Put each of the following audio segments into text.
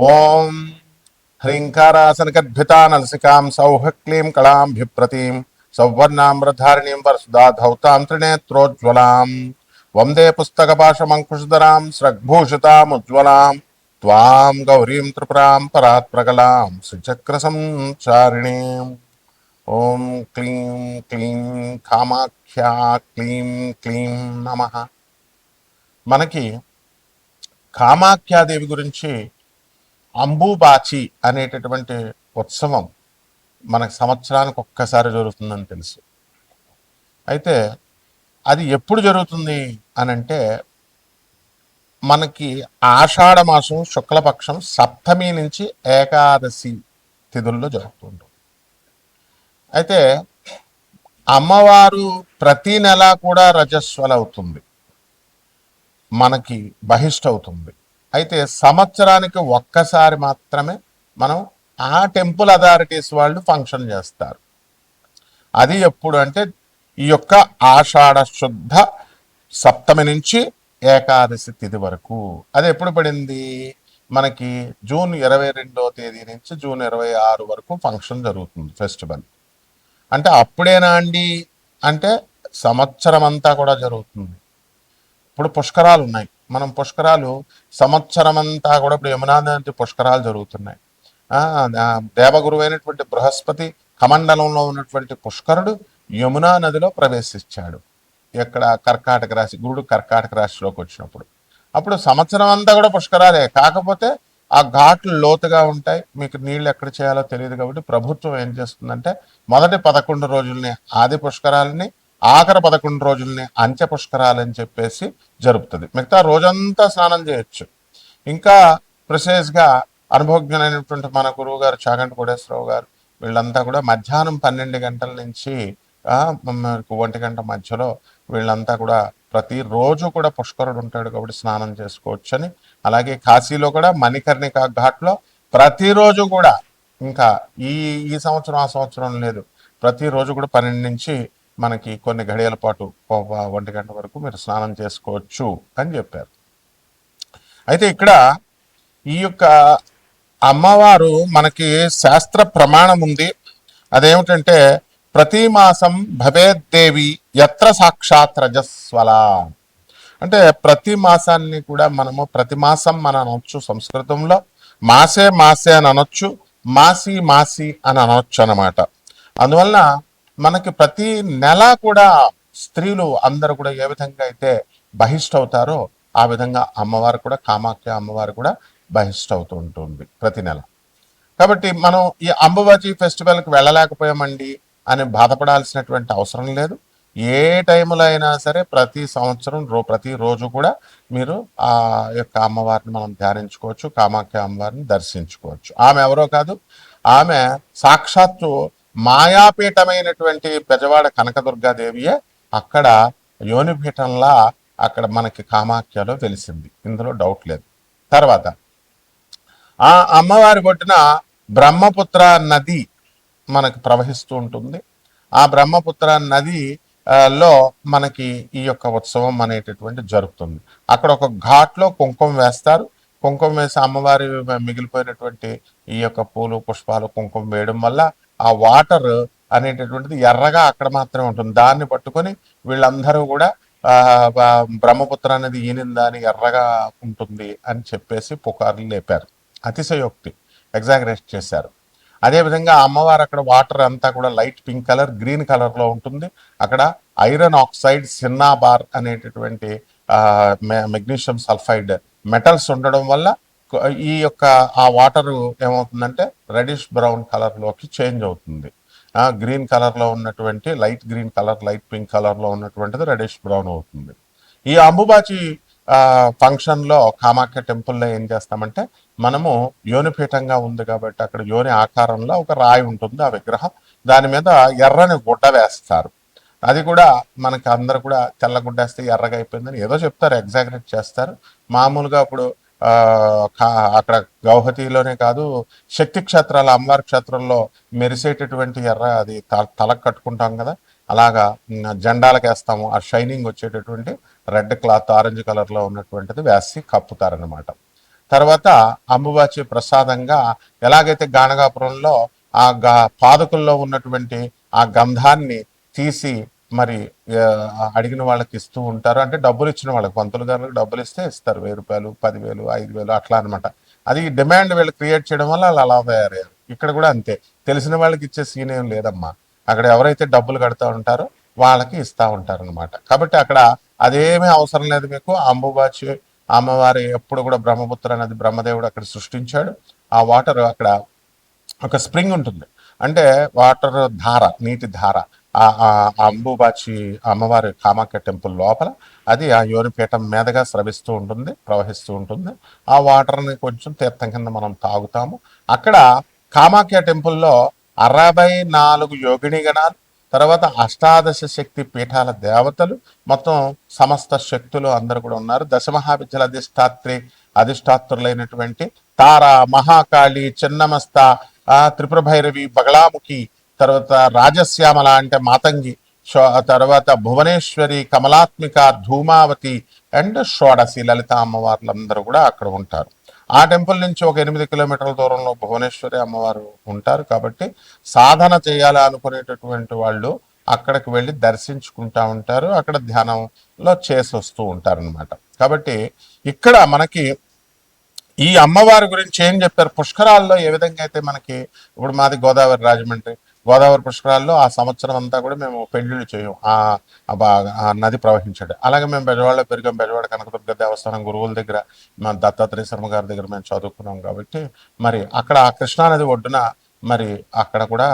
ఓం హ్రీంకారాసనగద్భితా నలసికాం సౌహ క్లీం కళాంభిప్రతీం సౌవర్ణామ్రధారిణీం వరసుధాధౌతాం త్రినేత్రోజ్వలాం వందే పుస్తకపాశమంకుశధరాం స్రగ్భూషితాముజ్వలాం త్వాం గౌరీం త్రిపురాం పరాత్ప్రగలాం శ్రీచక్రసంచారిణీం. ఓం క్లీం క్లీం కామాఖ్యా క్లీం క్లీం నమః. మనకి కామాఖ్యాదేవి గురించి అంబుబాచి అనేటటువంటి ఉత్సవం మనకు సంవత్సరానికి ఒక్కసారి జరుగుతుందని తెలుసు. అయితే అది ఎప్పుడు జరుగుతుంది అని అంటే మనకి ఆషాఢ మాసం శుక్లపక్షం సప్తమి నుంచి ఏకాదశి తిథుల్లో జరుగుతుంటుంది. అయితే అమ్మవారు ప్రతి నెల కూడా రజస్వల అవుతుంది, మనకి బహిష్ట అవుతుంది. అయితే సంవత్సరానికి ఒక్కసారి మాత్రమే మనం ఆ టెంపుల్ అథారిటీస్ వాళ్ళు ఫంక్షన్ చేస్తారు. అది ఎప్పుడు అంటే ఈ యొక్క ఆషాఢ శుద్ధ సప్తమి నుంచి ఏకాదశి తిథి వరకు. అది ఎప్పుడు పడింది మనకి జూన్ 22వ తేదీ నుంచి జూన్ 26 వరకు ఫంక్షన్ జరుగుతుంది, ఫెస్టివల్. అంటే అప్పుడేనా అండి అంటే సంవత్సరం అంతా కూడా జరుగుతుంది. ఇప్పుడు పుష్కరాలు ఉన్నాయి, మనం పుష్కరాలు సంవత్సరం అంతా కూడా ఇప్పుడు యమునా నది పుష్కరాలు జరుగుతున్నాయి. దేవగురు అయినటువంటి బృహస్పతి కమండలంలో ఉన్నటువంటి పుష్కరుడు యమునా నదిలో ప్రవేశించాడు. ఎక్కడ కర్కాటక రాశి, గురుడు కర్కాటక రాశిలోకి వచ్చినప్పుడు. అప్పుడు సంవత్సరం అంతా కూడా పుష్కరాలే, కాకపోతే ఆ ఘాట్లు లోతుగా ఉంటాయి, మీకు నీళ్లు ఎక్కడ చేయాలో తెలియదు. కాబట్టి ప్రభుత్వం ఏం చేస్తుందంటే మొదటి 11 రోజుల్ని ఆది పుష్కరాలని, ఆఖరి 11 రోజుల్ని అంత్య పుష్కరాలని చెప్పేసి జరుపుతుంది. మిగతా రోజంతా స్నానం చేయొచ్చు. ఇంకా ప్రిసైజ్గా అనుభవజ్ఞులైనటువంటి మన గురువు గారు చాగంటి కోటేశ్వరరావు గారు వీళ్ళంతా కూడా మధ్యాహ్నం 12 గంటల నుంచి 1 గంట మధ్యలో వీళ్ళంతా కూడా ప్రతిరోజు కూడా పుష్కరుడు ఉంటాడు కాబట్టి స్నానం చేసుకోవచ్చు అని. అలాగే కాశీలో కూడా మణికర్ణిక ఘాట్లో ప్రతిరోజు కూడా, ఇంకా ఈ ఈ సంవత్సరం ఆ సంవత్సరం లేదు, ప్రతిరోజు కూడా 12 నుంచి మనకి కొన్ని గడియల పాటు 1 గంట వరకు మీరు స్నానం చేసుకోవచ్చు అని చెప్పారు. అయితే ఇక్కడ ఈ యొక్క అమ్మవారు మనకి శాస్త్ర ప్రమాణం ఉంది. అదేమిటంటే ప్రతి మాసం భవేద్దేవి యత్ర సాక్షాత్ రజస్వల. అంటే ప్రతి మాసాన్ని కూడా మనము ప్రతి మాసం మనం అనొచ్చు, సంస్కృతంలో మాసే మాసే అని అనొచ్చు, మాసి మాసి అని అనొచ్చు అనమాట. అందువలన మనకి ప్రతి నెల కూడా స్త్రీలు అందరూ కూడా ఏ విధంగా అయితే బహిష్ట అవుతారో ఆ విధంగా అమ్మవారు కూడా, కామాఖ్య అమ్మవారు కూడా బహిష్ట అవుతూ ఉంటుంది ప్రతి నెల. కాబట్టి మనం ఈ అంబుబాచి ఫెస్టివల్కి వెళ్ళలేకపోయామండి అని బాధపడాల్సినటువంటి అవసరం లేదు. ఏ టైంలో అయినా సరే ప్రతి సంవత్సరం ప్రతిరోజు కూడా మీరు ఆ యొక్క అమ్మవారిని మనం ధ్యానించుకోవచ్చు, కామాఖ్య అమ్మవారిని దర్శించుకోవచ్చు. ఆమె ఎవరో కాదు, ఆమె సాక్షాత్తు మాయాపీఠమైనటువంటి బెజవాడ కనకదుర్గాదేవియే అక్కడ యోనిపీఠంలా అక్కడ మనకి కామాఖ్యలో తెలిసింది, ఇందులో డౌట్ లేదు. తర్వాత ఆ అమ్మవారి ఒడ్డున బ్రహ్మపుత్ర నది మనకి ప్రవహిస్తూ ఉంటుంది. ఆ బ్రహ్మపుత్ర నది లో మనకి ఈ యొక్క ఉత్సవం అనేటటువంటి జరుగుతుంది. అక్కడ ఒక ఘాట్లో కుంకుమ వేస్తారు. కుంకుమ వేసి అమ్మవారి మిగిలిపోయినటువంటి ఈ యొక్క పూలు పుష్పాలు కుంకుమ వేయడం వల్ల ఆ వాటర్ అనేటటువంటిది ఎర్రగా అక్కడ మాత్రమే ఉంటుంది. దాన్ని పట్టుకొని వీళ్ళందరూ కూడా బ్రహ్మపుత్ర అనేది ఈనిందా అని ఎర్రగా ఉంటుంది అని చెప్పేసి పుకార్లు లేపారు. అతిశయోక్తి, ఎగ్జాగరేట్ చేశారు. అదేవిధంగా అమ్మవారు అక్కడ వాటర్ అంతా కూడా లైట్ పింక్ కలర్, గ్రీన్ కలర్లో ఉంటుంది. అక్కడ ఐరన్ ఆక్సైడ్, సిన్నాబార్ అనేటటువంటి మెగ్నీషియం సల్ఫైడ్ మెటల్స్ ఉండడం వల్ల ఈ యొక్క ఆ వాటరు ఏమవుతుందంటే రెడిష్ బ్రౌన్ కలర్లోకి చేంజ్ అవుతుంది. గ్రీన్ కలర్లో ఉన్నటువంటి light green colour, light pink కలర్లో ఉన్నటువంటిది రెడిష్ బ్రౌన్ అవుతుంది. ఈ అంబుబాచి ఫంక్షన్లో కామాఖ్య టెంపుల్లో ఏం చేస్తామంటే మనము యోనిపీఠంగా ఉంది కాబట్టి అక్కడ యోని ఆకారంలో ఒక రాయి ఉంటుంది, ఆ విగ్రహం. దాని మీద ఎర్రని గుడ్డ వేస్తారు. అది కూడా మనకి అందరు కూడా తెల్ల గుడ్డేస్తే ఎర్రగా అయిపోయిందని ఏదో చెప్తారు, ఎగ్జాగరేట్ చేస్తారు. మామూలుగా ఇప్పుడు అక్కడ గౌహతిలోనే కాదు, శక్తి క్షేత్రాల అమ్మవారి క్షేత్రంలో మెరిసేటటువంటి ఎర్ర అది తలకు కట్టుకుంటాం కదా, అలాగా జెండాలకు వేస్తాము. ఆ షైనింగ్ వచ్చేటటువంటి రెడ్ క్లాత్, ఆరెంజ్ కలర్లో ఉన్నటువంటిది వేసి కప్పుతారనమాట. తర్వాత అంబుబాచి ప్రసాదంగా ఎలాగైతే గానగాపురంలో పాదుకుల్లో ఉన్నటువంటి ఆ గంధాన్ని తీసి మరి అడిగిన వాళ్ళకి ఇస్తూ ఉంటారు. అంటే డబ్బులు ఇచ్చిన వాళ్ళకి, పంతులు గారికి డబ్బులు ఇస్తే ఇస్తారు, 1000 రూపాయలు, 10,000, 5,000 అట్లా అనమాట. అది డిమాండ్ వీళ్ళు క్రియేట్ చేయడం వల్ల వాళ్ళు అలా తయారయ్యారు. ఇక్కడ కూడా అంతే, తెలిసిన వాళ్ళకి ఇచ్చే సీన్ ఏం లేదమ్మా. అక్కడ ఎవరైతే డబ్బులు కడుతూ ఉంటారో వాళ్ళకి ఇస్తూ ఉంటారు అనమాట. కాబట్టి అక్కడ అదేమీ అవసరం లేదు మీకు. అంబుబాచి అమ్మవారి ఎప్పుడు కూడా బ్రహ్మపుత్ర నది బ్రహ్మదేవుడు అక్కడ సృష్టించాడు. ఆ వాటర్ అక్కడ ఒక స్ప్రింగ్ ఉంటుంది, అంటే వాటర్ ధార, నీటి ధార ఆ అంబుబాచి అమ్మవారి కామాఖ్య టెంపుల్ లోపల అది ఆ యోనిపీఠం మీదగా స్రవిస్తూ ఉంటుంది, ప్రవహిస్తూ ఉంటుంది. ఆ వాటర్ని కొంచెం తీర్థం కింద మనం తాగుతాము. అక్కడ కామాఖ్య టెంపుల్లో 64 యోగిని గణాలు, తర్వాత అష్టాదశ శక్తి పీఠాల దేవతలు, మొత్తం సమస్త శక్తులు అందరు కూడా ఉన్నారు. దశమహావిద్యల అధిష్టాత్రులైనటువంటి తార, మహాకాళి, చిన్నమస్త, త్రిపుర భైరవి, బగళాముఖి, తర్వాత రాజశ్యామల అంటే మాతంగి, తర్వాత భువనేశ్వరి, కమలాత్మిక, ధూమావతి అండ్ షోడసి లలిత అమ్మవార్లందరూ కూడా అక్కడ ఉంటారు. ఆ టెంపుల్ నుంచి ఒక 8 కిలోమీటర్ల దూరంలో భువనేశ్వరి అమ్మవారు ఉంటారు. కాబట్టి సాధన చేయాలి అనుకునేటటువంటి వాళ్ళు అక్కడికి వెళ్ళి దర్శించుకుంటా ఉంటారు, అక్కడ ధ్యానంలో చేసి వస్తూ ఉంటారు అనమాట. కాబట్టి ఇక్కడ మనకి ఈ అమ్మవారి గురించి ఏం చెప్పారు, పుష్కరాల్లో ఏ విధంగా అయితే మనకి, ఇప్పుడు మాది గోదావరి రాజమండ్రి, గోదావరి పుష్కరాల్లో ఆ సంవత్సరం అంతా కూడా మేము పెళ్లిళ్ళు చేయం ఆ నది ప్రవహించాడు. అలాగే మేము బెజవాడలో పెరిగాం, బెజవాడ కనకదుర్గ దేవస్థానం గురువుల దగ్గర, మా దత్తాత్రేయ శర్మ గారి దగ్గర మేము చదువుకున్నాం. కాబట్టి మరి అక్కడ ఆ కృష్ణానది ఒడ్డున మరి అక్కడ కూడా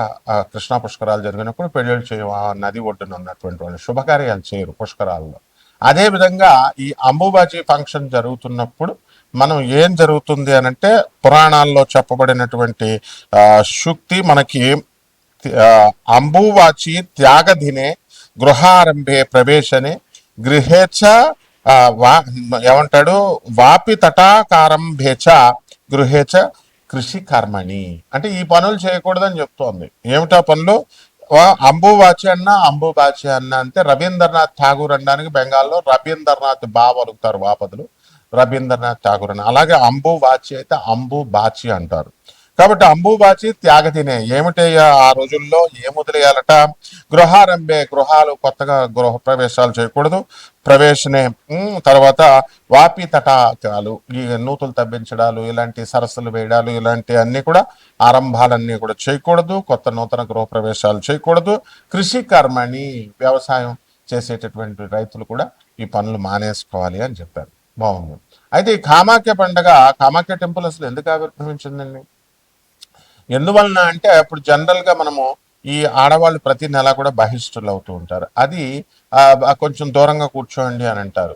కృష్ణా పుష్కరాలు జరిగినప్పుడు పెళ్లిళ్ళు చేయం, ఆ నది ఒడ్డున ఉన్నటువంటి వాళ్ళు శుభకార్యాలు చేయరు పుష్కరాల్లో. అదేవిధంగా ఈ అంబుబాచి ఫంక్షన్ జరుగుతున్నప్పుడు మనం ఏం జరుగుతుంది అనంటే, పురాణాల్లో చెప్పబడినటువంటి శుక్తి మనకి అంబువాచి త్యాగధినే గృహారంభే ప్రవేశనే గృహేచ ఏమంటాడు, వాపి తటాకారంభేచ గృహేచ కృషి కర్మణి, అంటే ఈ పనులు చేయకూడదని చెప్తోంది. ఏమిటా పనులు? అంబువాచి అన్న, అంబుబాచి అన్న అంటే రవీంద్రనాథ్ ఠాగూర్ అనడానికి బెంగాల్లో రవీంద్రనాథ్ బాబు అలుగుతారు వాపదులు, రవీంద్రనాథ్ ఠాగూర్ అని. అలాగే అంబువాచి అయితే అంబుబాచి అంటారు. కాబట్టి అంబుబాచి త్యాగతినే ఏమిటి, ఆ రోజుల్లో ఏం వదిలేయాలట, గృహారంభే, గృహాలు కొత్తగా గృహ ప్రవేశాలు చేయకూడదు, ప్రవేశనే, తర్వాత వాపి తటాకాలు, ఈ నూతులు తవ్వించడాలు, ఇలాంటి సరస్సులు వేయడాలు, ఇలాంటి అన్ని కూడా ఆరంభాలన్నీ కూడా చేయకూడదు, కొత్త నూతన గృహ ప్రవేశాలు చేయకూడదు. కృషి కర్మని, వ్యవసాయం చేసేటటువంటి రైతులు కూడా ఈ పనులు మానేసుకోవాలి అని చెప్పారు. బాగుంది. అయితే ఈ కామాఖ్య పండుగ, కామాఖ్య టెంపుల్ అసలు ఎందుకు ఆవిర్భవించిందండి? ఎందువలన అంటే, ఇప్పుడు జనరల్గా మనము ఈ ఆడవాళ్ళు ప్రతి నెల కూడా బహిష్టులు అవుతూ ఉంటారు. అది కొంచెం దూరంగా కూర్చోండి అని అంటారు,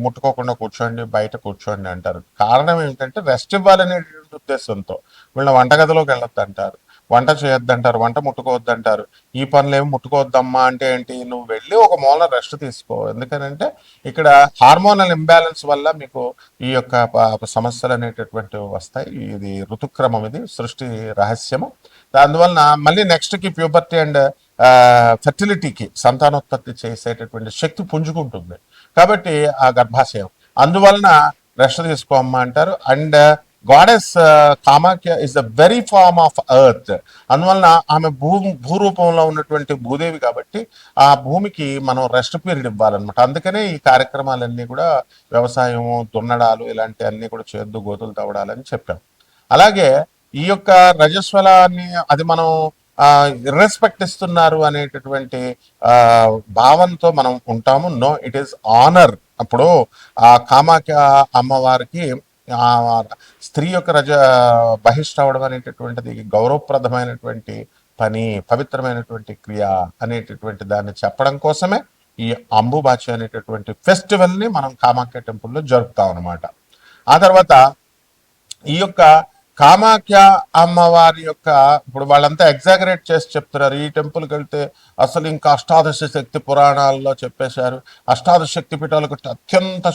ముట్టుకోకుండా కూర్చోండి, బయట కూర్చోండి అంటారు. కారణం ఏంటంటే రెస్ట్ ఇవ్వాలనేటువంటి ఉద్దేశంతో. వీళ్ళ వంటగదిలోకి వెళ్ళొద్దు అంటారు, వంట చేయొద్దంటారు, వంట ముట్టుకోవద్దంటారు. ఈ పనులు ఏమి ముట్టుకోవద్దమ్మా అంటే ఏంటి, నువ్వు వెళ్ళి ఒక మూల రెస్ట్ తీసుకో. ఎందుకనంటే ఇక్కడ హార్మోనల్ ఇంబ్యాలెన్స్ వల్ల మీకు ఈ యొక్క సమస్యలు అనేటటువంటివి వస్తాయి. ఇది ఋతుక్రమం, ఇది సృష్టి రహస్యము. అందువలన మళ్ళీ నెక్స్ట్కి ప్యూబర్టీ అండ్ ఫెర్టిలిటీకి, సంతానోత్పత్తి చేసేటటువంటి శక్తి పుంజుకుంటుంది. కాబట్టి ఆ గర్భాశయం, అందువలన రెస్ట్ తీసుకోమ్మా అంటారు. And goddess Kamakhya is the very form of earth. అందువలన ఆమె భూరూపంలో ఉన్నటువంటి భూదేవి కాబట్టి ఆ భూమికి మనం రెస్ట్ పీరియడ్ ఇవ్వాలన్నమాట. అందుకనే ఈ కార్యక్రమాలన్నీ కూడా వ్యవసాయము, దున్నడాలు, ఇలాంటి అన్ని కూడా చేద్దు, గోతులు తవ్వడాలని చెప్పాం. అలాగే ఈ యొక్క రజస్వలాన్ని అది మనం రెస్పెక్ట్ ఇస్తున్నారు అనేటటువంటి భావంతో మనం ఉంటాము. No, it is honour. అప్పుడు ఆ కామాఖ్య అమ్మవారికి స్త్రీ యొక్క బహిష్ట అవడం అనేటటువంటిది గౌరవప్రదమైనటువంటి పని, పవిత్రమైనటువంటి క్రియ అనేటటువంటి దాన్ని చెప్పడం కోసమే ఈ అంబుబాచి అనేటటువంటి ఫెస్టివల్ని మనం కామాఖ్య టెంపుల్లో జరుపుతాం అనమాట. ఆ తర్వాత ఈ యొక్క కామాఖ్య అమ్మవారి యొక్క, ఇప్పుడు వాళ్ళంతా ఎగ్జాగరేట్ చేసి చెప్తున్నారు, ఈ టెంపుల్కి వెళ్తే అసలు ఇంకా అష్టాదశ శక్తి పురాణాల్లో చెప్పేశారు, అష్టాదశ శక్తి పీఠాలకు అత్యంత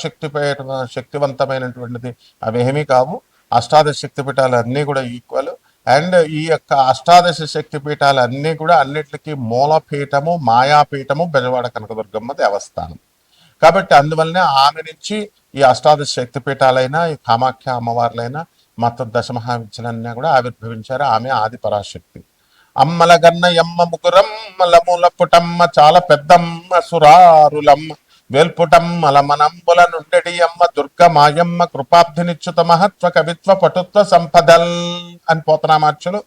శక్తివంతమైనటువంటిది అవేమీ కావు. అష్టాదశ శక్తి పీఠాలు అన్నీ కూడా ఈక్వల్. అండ్ ఈ యొక్క అష్టాదశ శక్తి పీఠాలు అన్నీ కూడా అన్నిటికీ మూలపీఠము, మాయాపీఠము బెజవాడ కనకదుర్గమ్మ దేవస్థానం. కాబట్టి అందువల్లనే ఆమె నుంచి ఈ అష్టాదశ శక్తిపీఠాలైనా ఈ కామాఖ్య అమ్మవార్లైనా మొత్తం దశమహావిద్యలన్నీ కూడా ఆవిర్భవించారు. ఆమె ఆది పరాశక్తి. అమ్మల గన్న ఎమ్మ ముగురమ్మల మూల పుటమ్మ చాలా పెద్దమ్మ సురారులమ్మ వేల్పుటమ్మల మనంబుల నుండెడి అమ్మ దుర్గ మాయమ్మ కృపాబ్ధినిచ్యుత మహత్వ కవిత్వ పటుత్వ సంపదల్ అని పోతనామార్చులు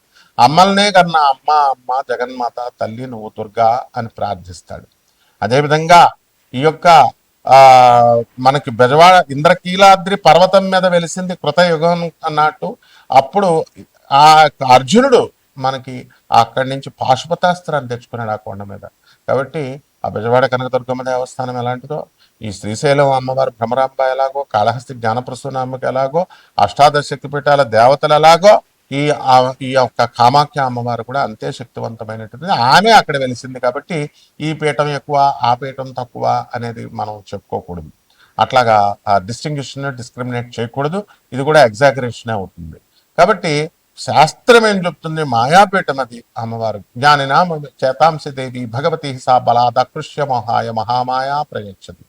అమ్మల్నే కన్నా అమ్మ అమ్మ జగన్మాత తల్లి నువ్వు దుర్గా అని ప్రార్థిస్తాడు. అదేవిధంగా ఈ యొక్క ఆ మనకి బెజవాడ ఇంద్రకీలాద్రి పర్వతం మీద వెలిసింది కృతయుగం అన్నట్టు. అప్పుడు ఆ అర్జునుడు మనకి అక్కడి నుంచి పాశుపతాస్త్రాన్ని తెచ్చుకున్నాడు ఆ కొండ మీద. కాబట్టి ఆ బెజవాడ కనకదుర్గమ్మ దేవస్థానం ఎలాంటిదో, ఈ శ్రీశైలం అమ్మవారు భ్రమరాంబ ఎలాగో, కాళహస్తి జ్ఞానప్రసూనామ్మకి ఎలాగో, అష్టాదశ శక్తిపీఠాల దేవతలు ఎలాగో, ఈ ఈ యొక్క కామాఖ్య అమ్మవారు కూడా అంతే శక్తివంతమైనటువంటిది. ఆమె అక్కడ వెలిసింది కాబట్టి ఈ పీఠం ఎక్కువ ఆ పీఠం తక్కువ అనేది మనం చెప్పుకోకూడదు. అట్లాగా డిస్టింగ్విషన్ డిస్క్రిమినేట్ చేయకూడదు. ఇది కూడా ఎగ్జాగరేషన్ అవుతుంది. కాబట్టి శాస్త్రం ఏం చెప్తుంది, మాయాపీఠం అది అమ్మవారు. జ్ఞానినామ చేతాంశ దేవి భగవతి సా బలాదకృష్య మహాయ మహామాయా ప్రయచ్చతి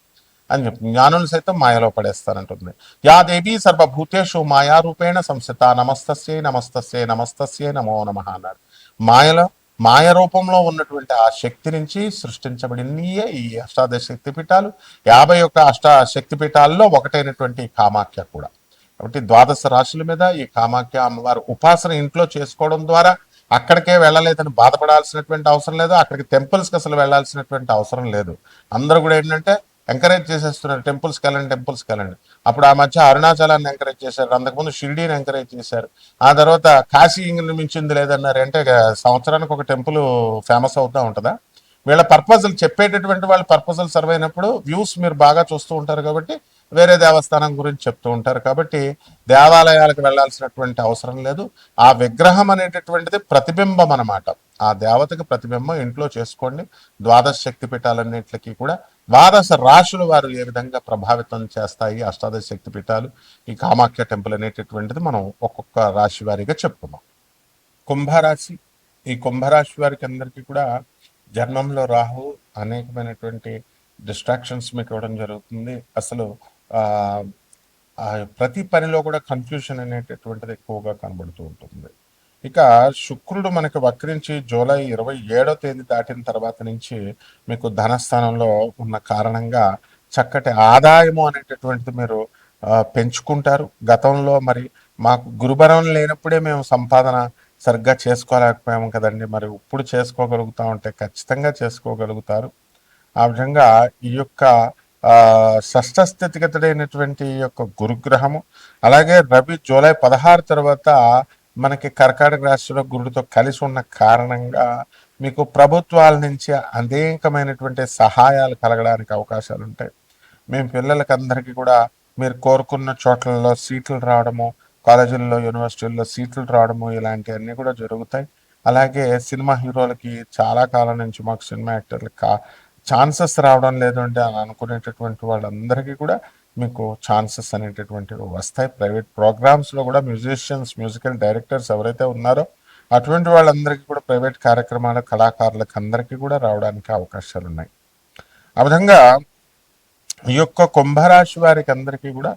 అని చెప్పి జ్ఞానులు సైతం మాయలో పడేస్తానంటుంది. యా దేవి సర్వభూతేషు మాయారూపేణ సంస్థిత నమస్తస్యై నమస్తస్యై నమస్తస్యై నమో నమః అన్నారు. మాయలో మాయ రూపంలో ఉన్నటువంటి ఆ శక్తి నుంచి సృష్టించబడినయే ఈ అష్టాదశ శక్తిపీఠాలు. 51 శక్తిపీఠాల్లో ఒకటైనటువంటి కామాఖ్య కూడా. కాబట్టి ద్వాదశ రాశుల మీద ఈ కామాఖ్య అమ్మవారు ఉపాసన ఇంట్లో చేసుకోవడం ద్వారా అక్కడికే వెళ్ళలేదని బాధపడాల్సినటువంటి అవసరం లేదు. అక్కడికి టెంపుల్స్కి అసలు వెళ్ళాల్సినటువంటి అవసరం లేదు. అందరూ కూడా ఏంటంటే ఎంకరేజ్ చేసేస్తున్నారు, టెంపుల్స్కి వెళ్ళండి టెంపుల్స్కి వెళ్ళండి. అప్పుడు ఆ మధ్య అరుణాచలాన్ని ఎంకరేజ్ చేశారు, అంతకుముందు షిరిడీని ఎంకరేజ్ చేశారు, ఆ తర్వాత కాశీ మించింది లేదన్నారు. అంటే సంవత్సరానికి ఒక టెంపుల్ ఫేమస్ అవుతూ ఉంటుందా? వీళ్ళ పర్పజల్ చెప్పేటటువంటి వాళ్ళ పర్పజల్ సర్వ్ అయినప్పుడు వ్యూస్ మీరు బాగా చూస్తూ ఉంటారు కాబట్టి వేరే దేవస్థానం గురించి చెప్తూ ఉంటారు. కాబట్టి దేవాలయాలకు వెళ్ళాల్సినటువంటి అవసరం లేదు. ఆ విగ్రహం అనేటటువంటిది ప్రతిబింబం అన్నమాట. ఆ దేవతకి ప్రతిబింబం ఇంట్లో చేసుకోండి. ద్వాదశ శక్తిపీఠాలన్నింటికి కూడా ద్వాదశ రాశులు వారు ఏ విధంగా ప్రభావితం చేస్తాయి అష్టాదశ శక్తిపీఠాలు, ఈ కామాఖ్య టెంపుల్ అనేటటువంటిది మనం ఒక్కొక్క రాశి వారిగా చెప్పుకున్నాం. కుంభరాశి, ఈ కుంభరాశి వారికి అందరికీ కూడా జన్మంలో రాహు అనేకమైనటువంటి డిస్ట్రాక్షన్స్ మీకు ఇవ్వడం జరుగుతుంది. అసలు ప్రతి పనిలో కూడా కన్ఫ్యూషన్ అనేటటువంటిది ఎక్కువగా కనబడుతూ ఉంటుంది. ఇక శుక్రుడు మనకి వక్రించి జూలై 27వ తేదీ దాటిన తర్వాత నుంచి మీకు ధనస్థానంలో ఉన్న కారణంగా చక్కటి ఆదాయము అనేటటువంటిది మీరు పెంచుకుంటారు. గతంలో మరి మాకు గురుబలం లేనప్పుడే మేము సంపాదన సరిగ్గా చేసుకోలేకపోయాము కదండి, మరి ఇప్పుడు చేసుకోగలుగుతా ఉంటే ఖచ్చితంగా చేసుకోగలుగుతారు. ఆ విధంగా ఈ యొక్క షష్ఠ స్థితిగతుడైనటువంటి ఈ యొక్క గురుగ్రహము, అలాగే రవి జూలై 16 తర్వాత మనకి కర్కాటక రాశిలో గురుడితో కలిసి ఉన్న కారణంగా మీకు ప్రభుత్వాల నుంచి అనేకమైనటువంటి సహాయాలు కలగడానికి అవకాశాలు ఉంటాయి. మేము పిల్లలకి అందరికీ కూడా మీరు కోరుకున్న చోట్లలో సీట్లు రావడము, కాలేజీల్లో యూనివర్సిటీల్లో సీట్లు రావడము ఇలాంటివన్నీ కూడా జరుగుతాయి. అలాగే సినిమా హీరోలకి చాలా కాలం నుంచి మాకు సినిమా యాక్టర్లకి ఛాన్సెస్ రావడం లేదు అంటే అని అనుకునేటటువంటి వాళ్ళందరికీ కూడా మీకు ఛాన్సెస్ అనేటటువంటివి వస్తాయి. ప్రైవేట్ ప్రోగ్రామ్స్లో కూడా మ్యూజిషియన్స్, మ్యూజికల్ డైరెక్టర్స్ ఎవరైతే ఉన్నారో అటువంటి వాళ్ళందరికీ కూడా ప్రైవేట్ కార్యక్రమాల కళాకారులకు అందరికీ కూడా రావడానికి అవకాశాలు ఉన్నాయి. ఆ విధంగా ఈ యొక్క కుంభరాశి వారికి అందరికీ కూడా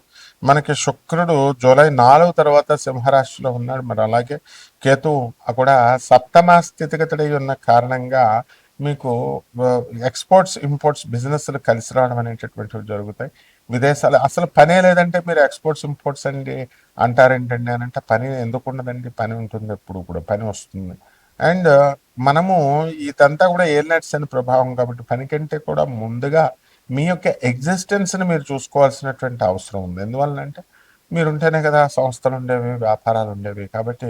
మనకి శుక్రుడు జూలై 4 తర్వాత సింహరాశిలో ఉన్నాడు. మరి అలాగే కేతు కూడా సప్తమ స్థితిగతుడై ఉన్న కారణంగా మీకు ఎక్స్పోర్ట్స్ ఇంపోర్ట్స్ బిజినెస్లు కలిసి రావడం అనేటటువంటివి జరుగుతాయి. విదేశాలు అసలు పనే లేదంటే మీరు ఎక్స్పోర్ట్స్ ఇంపోర్ట్స్ అండి అంటారేంటండి అని అంటే పని ఎందుకు ఉండదండి, పని ఉంటుంది, ఎప్పుడు కూడా పని వస్తుంది. అండ్ మనము ఇదంతా కూడా ఏలినట్స్ అని ప్రభావం కాబట్టి పని కంటే కూడా ముందుగా మీ యొక్క ఎగ్జిస్టెన్స్ని మీరు చూసుకోవాల్సినటువంటి అవసరం ఉంది. ఎందువల్లంటే మీరుంటేనే కదా సంస్థలు ఉండేవి, వ్యాపారాలు ఉండేవి. కాబట్టి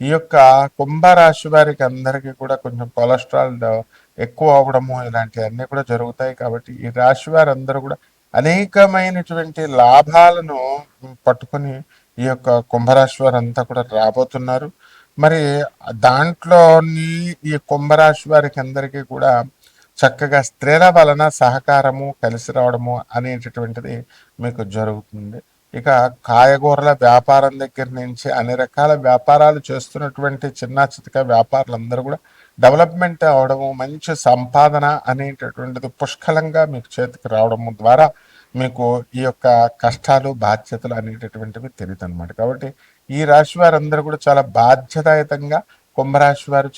ఈ యొక్క కుంభరాశి వారికి అందరికీ కూడా కొంచెం కొలెస్ట్రాల్ ఎక్కువ అవ్వడము ఇలాంటివన్నీ కూడా జరుగుతాయి. కాబట్టి ఈ రాశి వారందరూ కూడా అనేకమైనటువంటి లాభాలను పట్టుకొని ఈ యొక్క కుంభరాశి వారంతా కూడా రాబోతున్నారు. మరి దాంట్లోని ఈ కుంభరాశి వారికి అందరికీ కూడా చక్కగా స్త్రీల వలన సహకారము కలిసి రావడము అనేటటువంటిది మీకు జరుగుతుంది. ఇక కాయగూరల వ్యాపారం దగ్గర నుంచి అన్ని రకాల వ్యాపారాలు చేస్తున్నటువంటి చిన్న చితక వ్యాపారులందరూ కూడా డెవలప్మెంట్ అవడము, మంచి సంపాదన అనేటటువంటిది పుష్కలంగా మీకు చేతికి రావడము ద్వారా మీకు ఈ యొక్క కష్టాలు బాధ్యతలు అనేటటువంటివి తెలియదు అనమాట. కాబట్టి ఈ రాశి వారందరూ కూడా చాలా బాధ్యతాయుతంగా కుంభరాశి వారు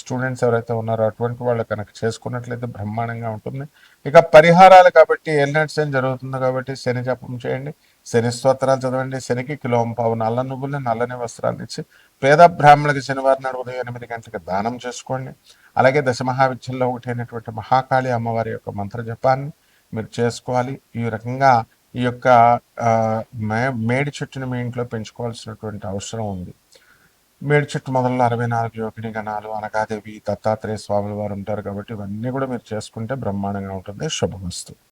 స్టూడెంట్స్ ఎవరైతే ఉన్నారో అటువంటి వాళ్ళు కనుక చేసుకున్నట్లయితే బ్రహ్మాండంగా ఉంటుంది. ఇక పరిహారాలు కాబట్టి ఏలినాటి శని జరుగుతుంది కాబట్టి శని జపం చేయండి, శని స్తోత్రాలు చదవండి, శనికి కిలోంపావు నల్ల నువ్వుల్ని నల్లని వస్త్రాలు ఇచ్చి పేద బ్రాహ్మణులకి శనివారం నాడు ఉదయం 8 గంటలకు దానం చేసుకోండి. అలాగే దశమహావిద్యల్లో ఒకటి అయినటువంటి మహాకాళి అమ్మవారి యొక్క మంత్ర జపాన్ని మీరు చేసుకోవాలి. ఈ రకంగా ఈ యొక్క ఆ, మేడి చెట్టుని మీ ఇంట్లో పెంచుకోవాల్సినటువంటి అవసరం ఉంది. మేడి చెట్టు మొదల్లో 64 యోగిని గణాలు, అనగాదేవి, దత్తాత్రేయ స్వాముల వారు ఉంటారు కాబట్టి ఇవన్నీ కూడా మీరు చేసుకుంటే బ్రహ్మాండంగా ఉంటుంది. శుభమస్తు.